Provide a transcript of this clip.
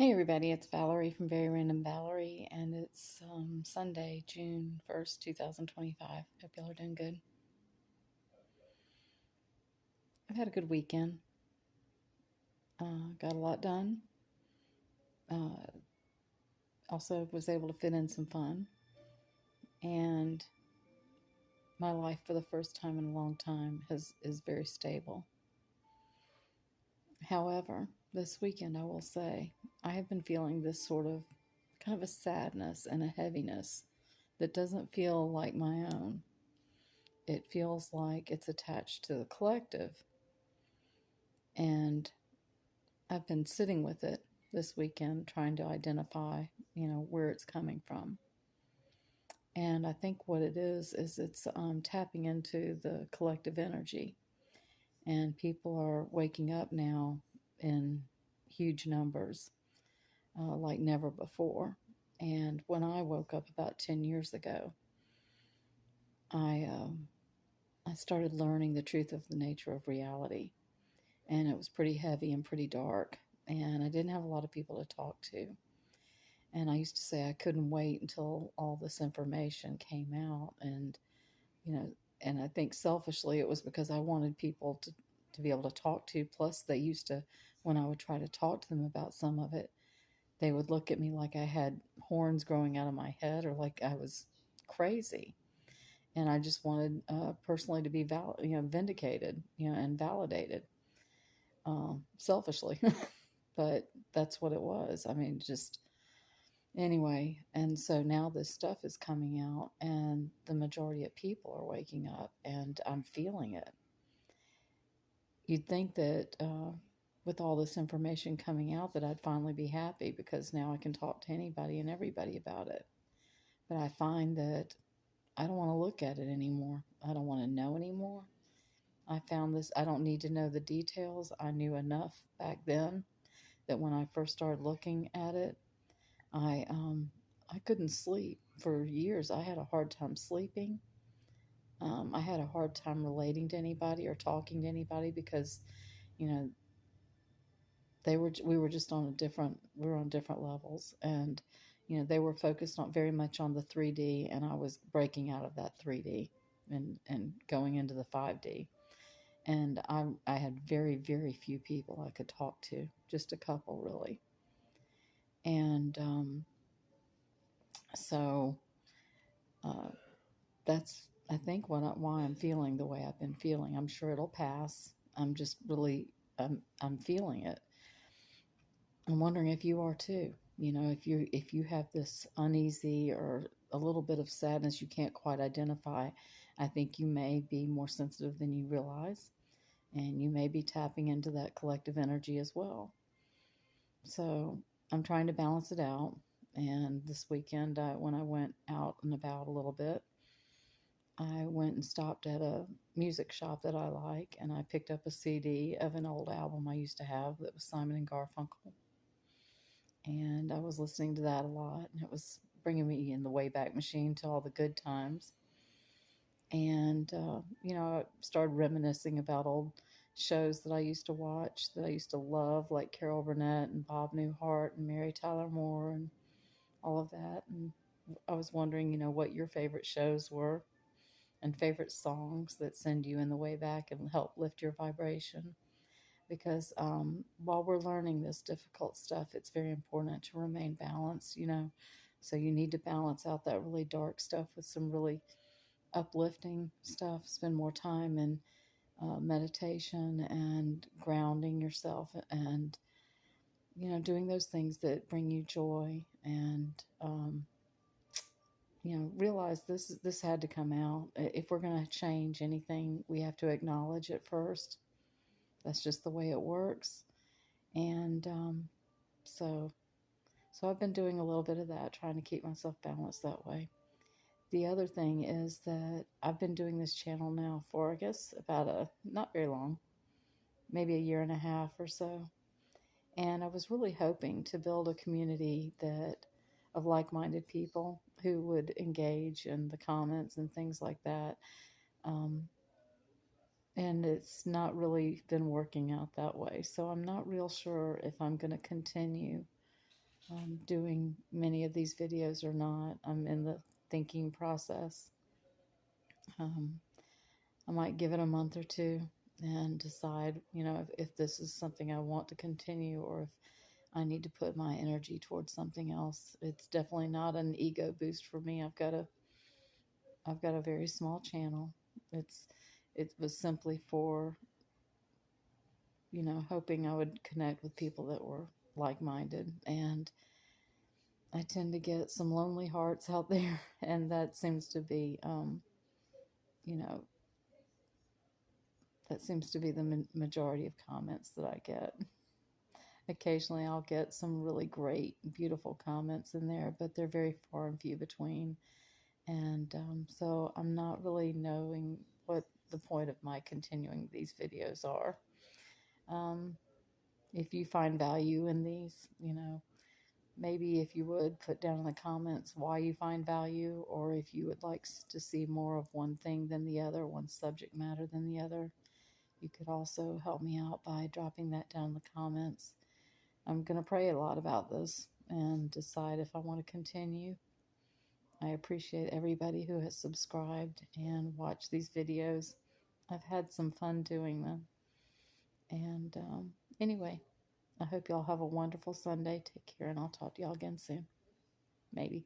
Hey everybody, it's Valerie from Very Random Valerie, and it's Sunday, June 1st, 2025. Hope y'all are doing good. I've had a good weekend. Got a lot done. Uh, Also was able to fit in some fun, and my life for the first time in a long time is very stable. However, this weekend I will say I have been feeling this sort of kind of a sadness and a heaviness that doesn't feel like my own. It feels like it's attached to the collective. And I've been sitting with it this weekend trying to identify, where it's coming from. And I think what it is it's tapping into the collective energy. And people are waking up now in huge numbers, like never before. And when I woke up about 10 years ago, I, I started learning the truth of the nature of reality. And it was pretty heavy and pretty dark. And I didn't have a lot of people to talk to. And I used to say I couldn't wait until all this information came out. You know, and I think selfishly it was because I wanted people to be able to talk to. Plus, they used to, when I would try to talk to them about some of it, they would look at me like I had horns growing out of my head or like I was crazy. And I just wanted personally to be vindicated, and validated, selfishly. But that's what it was. I mean, just anyway. And so now this stuff is coming out, and the majority of people are waking up, and I'm feeling it. You'd think that with all this information coming out, that I'd finally be happy because now I can talk to anybody and everybody about it. But I find that I don't want to look at it anymore. I don't want to know anymore. I found this, I don't need to know the details. I knew enough back then that when I first started looking at it, I I couldn't sleep for years. I had a hard time sleeping. I had a hard time relating to anybody or talking to anybody because, you know, we were just on a different we were on different levels, and they were focused on very much on the 3D, and I was breaking out of that 3D and going into the 5D. And I had very, very few people I could talk to, just a couple really. And so uh, that's, I think, why I'm feeling the way I've been feeling. I'm sure it'll pass. I'm just really, I'm feeling it. I'm wondering if you are too. If you have this uneasy or a little bit of sadness you can't quite identify, I think you may be more sensitive than you realize, and you may be tapping into that collective energy as well. So I'm trying to balance it out. And this weekend, when I went out and about a little bit, I went and stopped at a music shop that I like, and I picked up a CD of an old album I used to have that was Simon and Garfunkel. And I was listening to that a lot, and it was bringing me in the Wayback Machine to all the good times. And, I started reminiscing about old shows that I used to watch, that I used to love, like Carol Burnett and Bob Newhart and Mary Tyler Moore and all of that. And I was wondering, what your favorite shows were and favorite songs that send you in the way back and help lift your vibration. Because while we're learning this difficult stuff, it's very important to remain balanced. So you need to balance out that really dark stuff with some really uplifting stuff. Spend more time in meditation and grounding yourself, and doing those things that bring you joy. And realize this had to come out. If we're going to change anything, we have to acknowledge it first. That's just the way it works. And so so I've been doing a little bit of that, trying to keep myself balanced that way. The other thing is that I've been doing this channel now for, I guess, about not very long, maybe a year and a half or so. And I was really hoping to build a community of like-minded people who would engage in the comments and things like that. Um, and it's not really been working out that way. So I'm not real sure if I'm going to continue doing many of these videos or not. I'm in the thinking process. Um, I might give it a month or two and decide, if this is something I want to continue or if I need to put my energy towards something else. It's definitely not an ego boost for me. I've got a very small channel. It was simply for, hoping I would connect with people that were like-minded, and I tend to get some lonely hearts out there, and that seems to be, you know, the majority of comments that I get. Occasionally, I'll get some really great, beautiful comments in there, but they're very far and few between. And so I'm not really knowing what the point of my continuing these videos are. Um, if you find value in these, maybe if you would put down in the comments why you find value, or if you would like to see more of one thing than the other, one subject matter than the other, you could also help me out by dropping that down in the comments. I'm going to pray a lot about this and decide if I want to continue. I appreciate everybody who has subscribed and watched these videos. I've had some fun doing them. And anyway, I hope y'all have a wonderful Sunday. Take care, and I'll talk to y'all again soon. Maybe.